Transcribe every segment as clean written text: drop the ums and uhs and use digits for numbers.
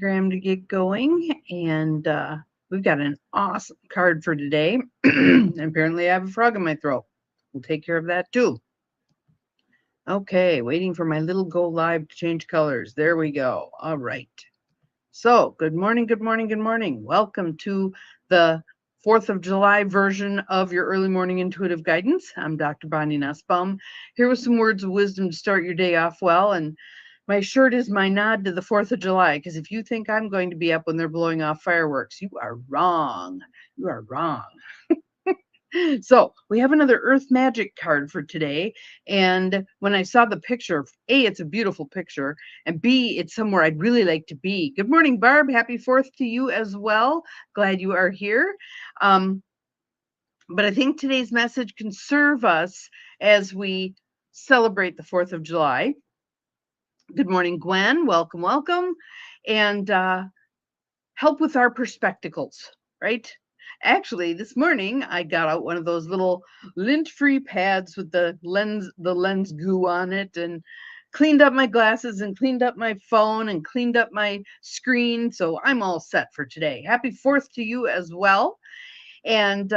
To get going, and we've got an awesome card for today. Apparently, I have a frog in my throat. We'll take care of that too. Okay, waiting for my little go live to change colors. There we go. All right. So, good morning, good morning, good morning. Welcome to the 4th of July version of your early morning intuitive guidance. I'm Dr. Bonnie Nussbaum, here with some words of wisdom to start your day off well. And my shirt is my nod to the 4th of July, because if you think I'm going to be up when they're blowing off fireworks, you are wrong. You are wrong. So we have another Earth Magic card for today. And when I saw the picture, A, it's a beautiful picture, and B, it's somewhere I'd really like to be. Good morning, Barb. Happy 4th to you as well. Glad you are here. But I think today's message can serve us as we celebrate the 4th of July. Good morning, Gwen. Welcome, welcome. And help with our perspectacles, right? Actually, this morning I got out one of those little lint-free pads with the lens goo on it, and cleaned up my glasses and cleaned up my phone and cleaned up my screen. So I'm all set for today. Happy 4th to you as well. And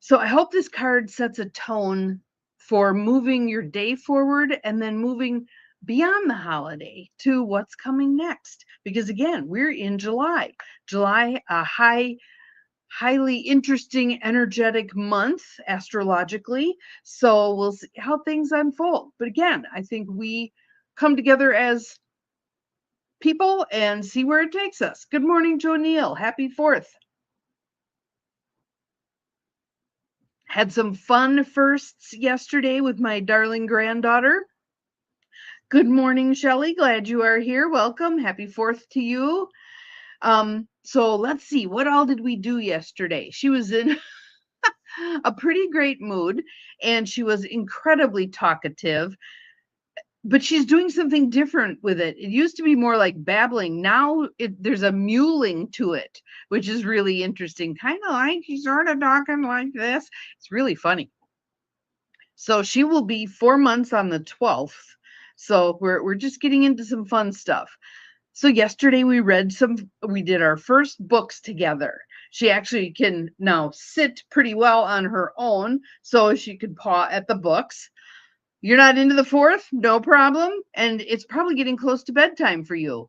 so I hope this card sets a tone for moving your day forward and then moving beyond the holiday to what's coming next. Because again, we're in July. July, a highly interesting, energetic month astrologically. So we'll see how things unfold. But again, I think we come together as people and see where it takes us. Good morning, Joe Neal. Happy 4th. Had some fun firsts yesterday with my darling granddaughter. Good morning, Shelley. Glad you are here. Welcome. Happy 4th to you. So let's see, what all did we do yesterday? She was in a pretty great mood, and she was incredibly talkative, but she's doing something different with it. It used to be more like babbling. Now there's a mewling to it, which is really interesting. Kind of like she's sort of talking like this. It's really funny. So she will be 4 months on the 12th. So we're just getting into some fun stuff. So yesterday we did our first books together. She actually can now sit pretty well on her own, so she could paw at the books. You're not into the 4th? No problem. And it's probably getting close to bedtime for you.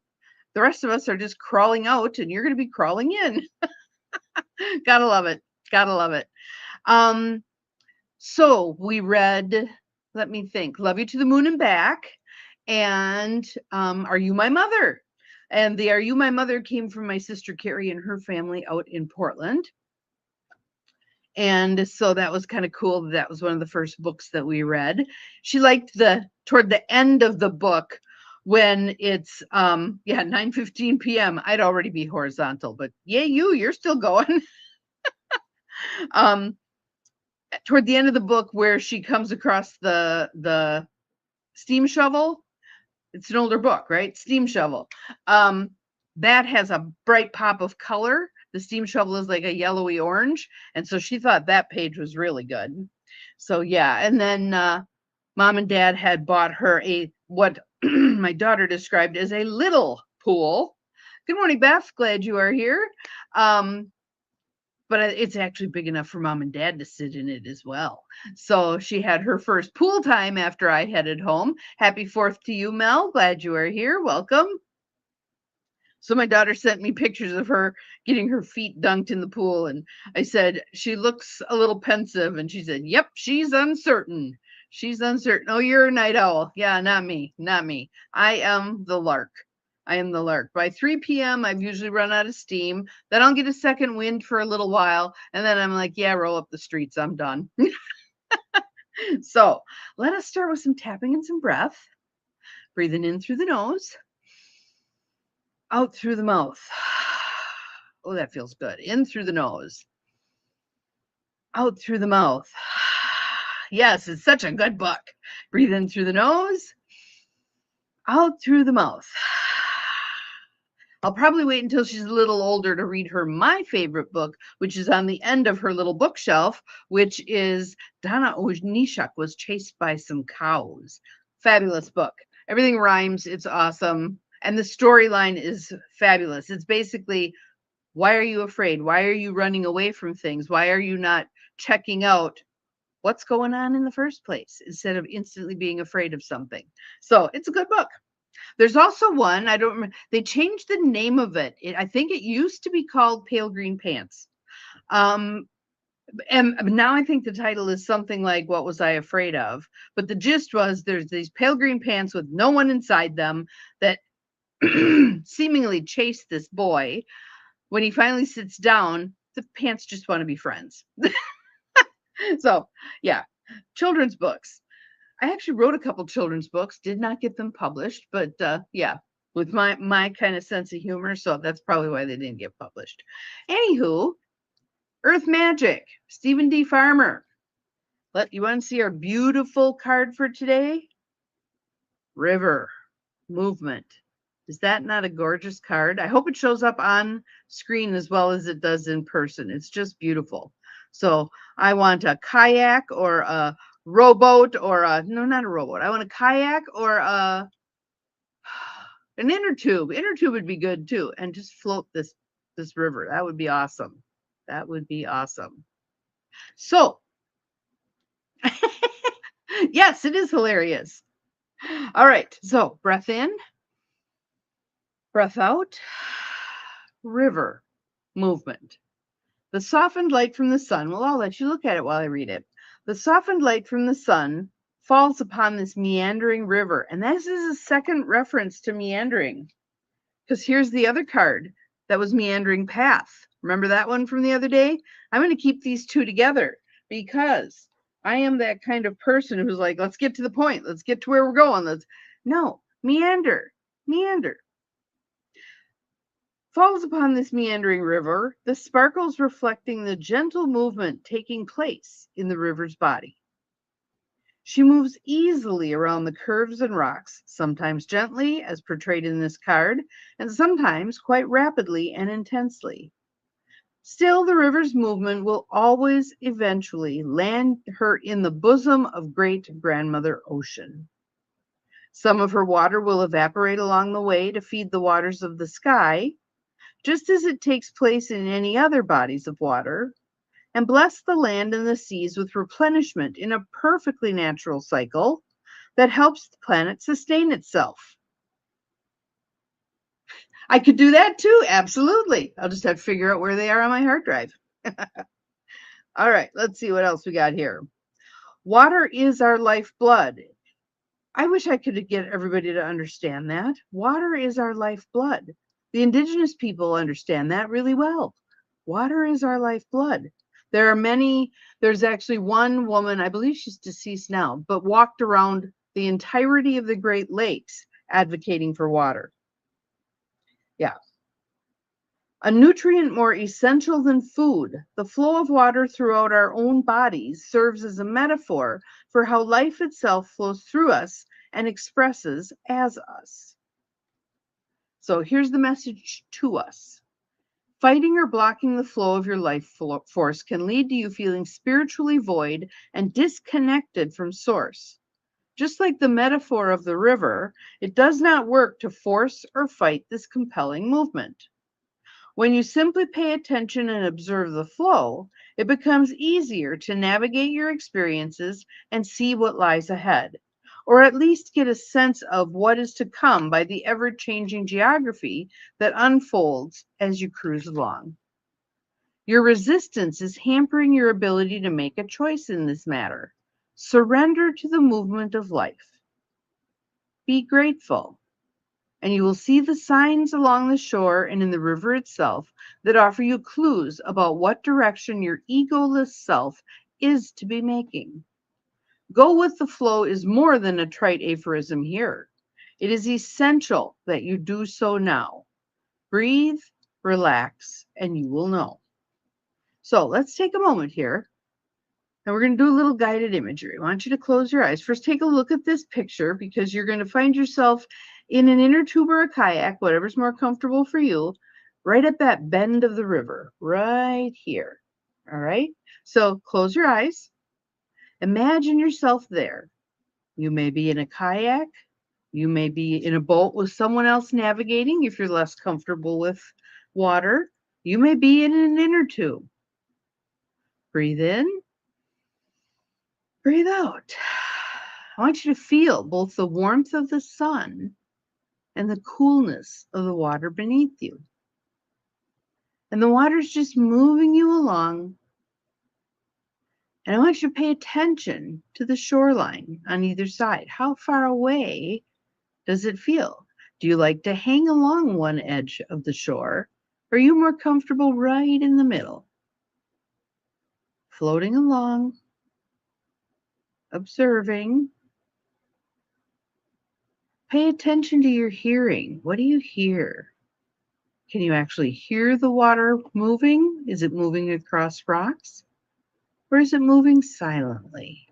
The rest of us are just crawling out, and you're going to be crawling in. Gotta love it. Gotta love it. So we read, let me think, Love You to the Moon and Back, and Are You My Mother? And the Are You My Mother came from my sister Carrie and her family out in Portland. And so that was kind of cool. That was one of the first books that we read. She liked toward the end of the book when it's 9:15 p.m. I'd already be horizontal, but yeah, you're still going. Toward the end of the book where she comes across the steam shovel. It's an older book, right? Steam shovel. That has a bright pop of color. The steam shovel is like a yellowy orange. And so she thought that page was really good. So yeah. And then mom and dad had bought her what my daughter described as a little pool. Good morning, Beth. Glad you are here. But it's actually big enough for mom and dad to sit in it as well. So she had her first pool time after I headed home. Happy 4th to you, Mel. Glad you are here. Welcome. So my daughter sent me pictures of her getting her feet dunked in the pool. And I said, she looks a little pensive. And she said, yep, she's uncertain. She's uncertain. Oh, you're a night owl. Yeah, not me. Not me. I am the lark. I am the lark. By 3 p.m., I've usually run out of steam. Then I'll get a second wind for a little while. And then I'm like, yeah, roll up the streets. I'm done. So let us start with some tapping and some breath. Breathing in through the nose, out through the mouth. Oh, that feels good. In through the nose, out through the mouth. Yes, it's such a good book. Breathe in through the nose, out through the mouth. I'll probably wait until she's a little older to read her my favorite book, which is on the end of her little bookshelf, which is Donna Oznishuk Was Chased by Some Cows. Fabulous book. Everything rhymes. It's awesome. And the storyline is fabulous. It's basically, why are you afraid? Why are you running away from things? Why are you not checking out what's going on in the first place instead of instantly being afraid of something? So it's a good book. There's also one, I don't remember, they changed the name of it. I think it used to be called Pale Green Pants. Um, and now I think the title is something like What Was I Afraid Of? But the gist was there's these pale green pants with no one inside them that seemingly chase this boy. When he finally sits down, the pants just want to be friends. So, yeah, children's books. I actually wrote a couple children's books, did not get them published, but yeah, with my kind of sense of humor, so that's probably why they didn't get published. Anywho, Earth Magic, Stephen D. Farmer. You want to see our beautiful card for today? River, movement. Is that not a gorgeous card? I hope it shows up on screen as well as it does in person. It's just beautiful. So I want a kayak or a rowboat or no, not a rowboat. I want a kayak or an inner tube. Inner tube would be good too. And just float this river. That would be awesome. That would be awesome. So yes, it is hilarious. All right. So breath in, breath out, river, movement. The softened light from the sun, well, I'll let you look at it while I read it. The softened light from the sun falls upon this meandering river. And this is a second reference to meandering. Because here's the other card that was meandering path. Remember that one from the other day? I'm going to keep these two together because I am that kind of person who's like, let's get to the point. Let's get to where we're going. No, meander, meander. Falls upon this meandering river, the sparkles reflecting the gentle movement taking place in the river's body. She moves easily around the curves and rocks, sometimes gently, as portrayed in this card, and sometimes quite rapidly and intensely. Still, the river's movement will always eventually land her in the bosom of great grandmother ocean. Some of her water will evaporate along the way to feed the waters of the sky, just as it takes place in any other bodies of water, and bless the land and the seas with replenishment in a perfectly natural cycle that helps the planet sustain itself. I could do that too, absolutely. I'll just have to figure out where they are on my hard drive. All right, let's see what else we got here. Water is our lifeblood. I wish I could get everybody to understand that. Water is our lifeblood. The indigenous people understand that really well. Water is our lifeblood. There's actually one woman, I believe she's deceased now, but walked around the entirety of the Great Lakes advocating for water. Yeah. A nutrient more essential than food, the flow of water throughout our own bodies serves as a metaphor for how life itself flows through us and expresses as us. So here's the message to us. Fighting or blocking the flow of your life force can lead to you feeling spiritually void and disconnected from source. Just like the metaphor of the river, it does not work to force or fight this compelling movement. When you simply pay attention and observe the flow, it becomes easier to navigate your experiences and see what lies ahead, or at least get a sense of what is to come by the ever-changing geography that unfolds as you cruise along. Your resistance is hampering your ability to make a choice in this matter. Surrender to the movement of life. Be grateful, and you will see the signs along the shore and in the river itself that offer you clues about what direction your egoless self is to be making. Go with the flow is more than a trite aphorism here. It is essential that you do so now. Breathe, relax, and you will know. So let's take a moment here. And we're going to do a little guided imagery. I want you to close your eyes. First, take a look at this picture because you're going to find yourself in an inner tube or a kayak, whatever's more comfortable for you, right at that bend of the river, right here. All right? So close your eyes. Imagine yourself there. You may be in a kayak You may be in a boat with someone else navigating if you're less comfortable with water. You may be in an inner tube. Breathe in, breathe out. I want you to feel both the warmth of the sun and the coolness of the water beneath you. And the water's just moving you along. And I want you to pay attention to the shoreline on either side. How far away does it feel? Do you like to hang along one edge of the shore? Or are you more comfortable right in the middle? Floating along, observing. Pay attention to your hearing. What do you hear? Can you actually hear the water moving? Is it moving across rocks? Or is it moving silently?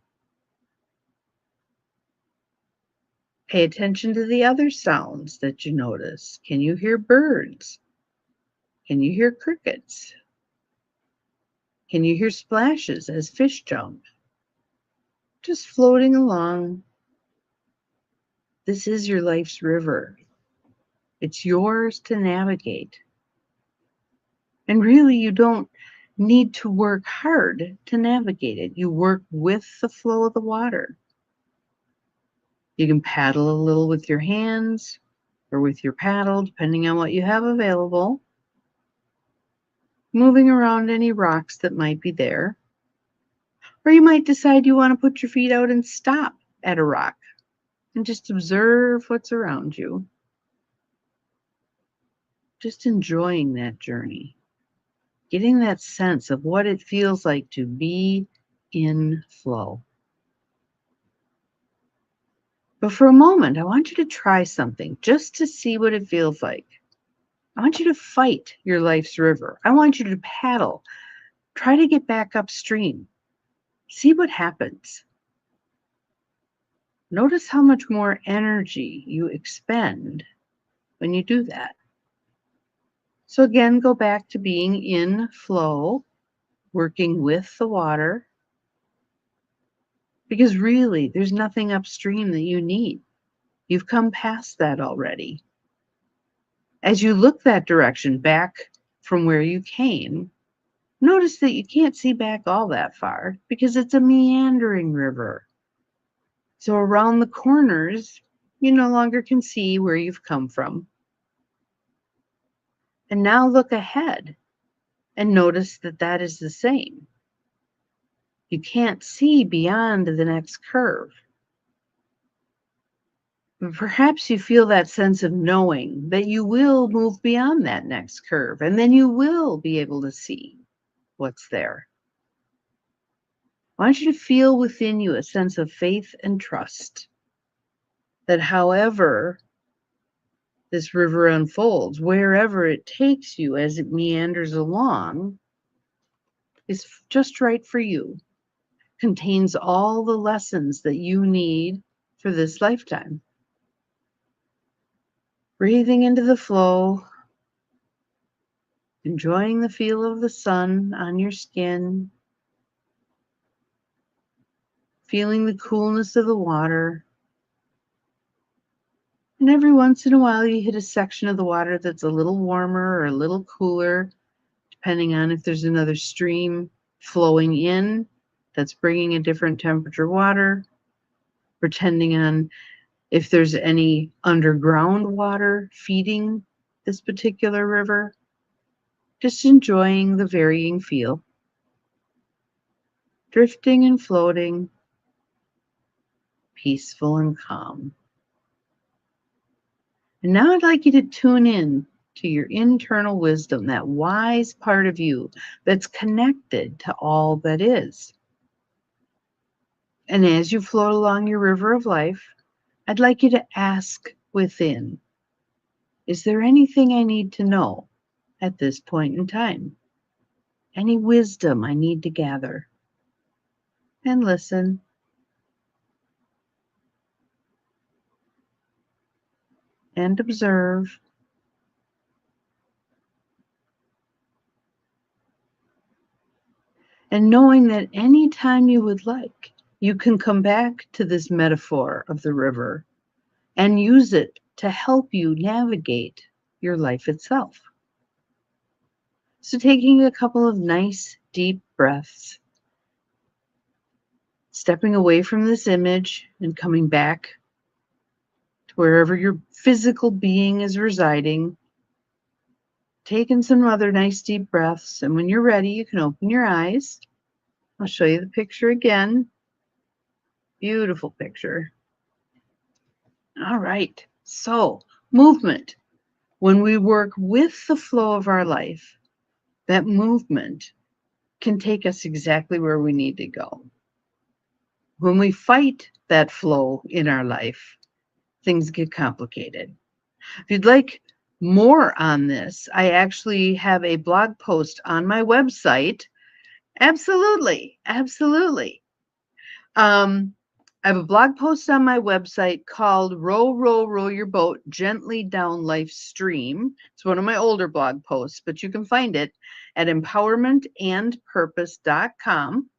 Pay attention to the other sounds that you notice. Can you hear birds? Can you hear crickets? Can you hear splashes as fish jump? Just floating along. This is your life's river. It's yours to navigate. And really, you don't need to work hard to navigate it. You work with the flow of the water. You can paddle a little with your hands or with your paddle, depending on what you have available. Moving around any rocks that might be there. Or you might decide you want to put your feet out and stop at a rock and just observe what's around you. Just enjoying that journey. Getting that sense of what it feels like to be in flow. But for a moment, I want you to try something just to see what it feels like. I want you to fight your life's river. I want you to paddle. Try to get back upstream. See what happens. Notice how much more energy you expend when you do that. So again, go back to being in flow, working with the water. Because really, there's nothing upstream that you need. You've come past that already. As you look that direction back from where you came, notice that you can't see back all that far because it's a meandering river. So around the corners, you no longer can see where you've come from. And now look ahead and notice that that is the same. You can't see beyond the next curve. Perhaps you feel that sense of knowing that you will move beyond that next curve, and then you will be able to see what's there. I want you to feel within you a sense of faith and trust that however this river unfolds, wherever it takes you as it meanders along, is just right for you, contains all the lessons that you need for this lifetime. Breathing into the flow, enjoying the feel of the sun on your skin, feeling the coolness of the water. And every once in a while, you hit a section of the water that's a little warmer or a little cooler, depending on if there's another stream flowing in that's bringing a different temperature water, depending on if there's any underground water feeding this particular river. Just enjoying the varying feel. Drifting and floating, peaceful and calm. And now I'd like you to tune in to your internal wisdom, that wise part of you that's connected to all that is. And as you float along your river of life, I'd like you to ask within, is there anything I need to know at this point in time? Any wisdom I need to gather? And listen. And observe. And knowing that anytime you would like, you can come back to this metaphor of the river and use it to help you navigate your life itself. So taking a couple of nice deep breaths, stepping away from this image and coming back to wherever your physical being is residing, taking some other nice deep breaths. And when you're ready, you can open your eyes. I'll show you the picture again. Beautiful picture. All right. So movement. When we work with the flow of our life, that movement can take us exactly where we need to go. When we fight that flow in our life, things get complicated. If you'd like more on this, I actually have a blog post on my website. Absolutely. Absolutely. I have a blog post on my website called Row, Row, Row Your Boat Gently Down Life's Stream. It's one of my older blog posts, but you can find it at empowermentandpurpose.com.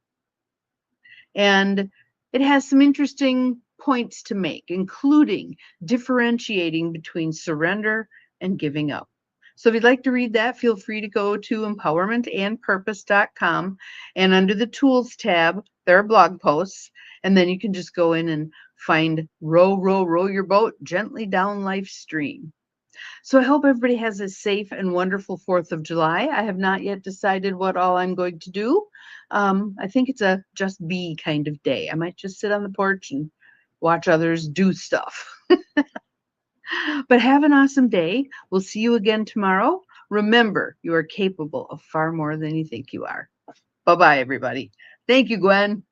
And it has some interesting points to make, including differentiating between surrender and giving up. So if you'd like to read that, feel free to go to empowermentandpurpose.com, and under the tools tab, there are blog posts, and then you can just go in and find Row, Row, Row Your Boat Gently Down Life's Stream. So I hope everybody has a safe and wonderful 4th of July. I have not yet decided what all I'm going to do. I think it's a just be kind of day. I might just sit on the porch and watch others do stuff. But have an awesome day. We'll see you again tomorrow. Remember, you are capable of far more than you think you are. Bye-bye, everybody. Thank you, Gwen.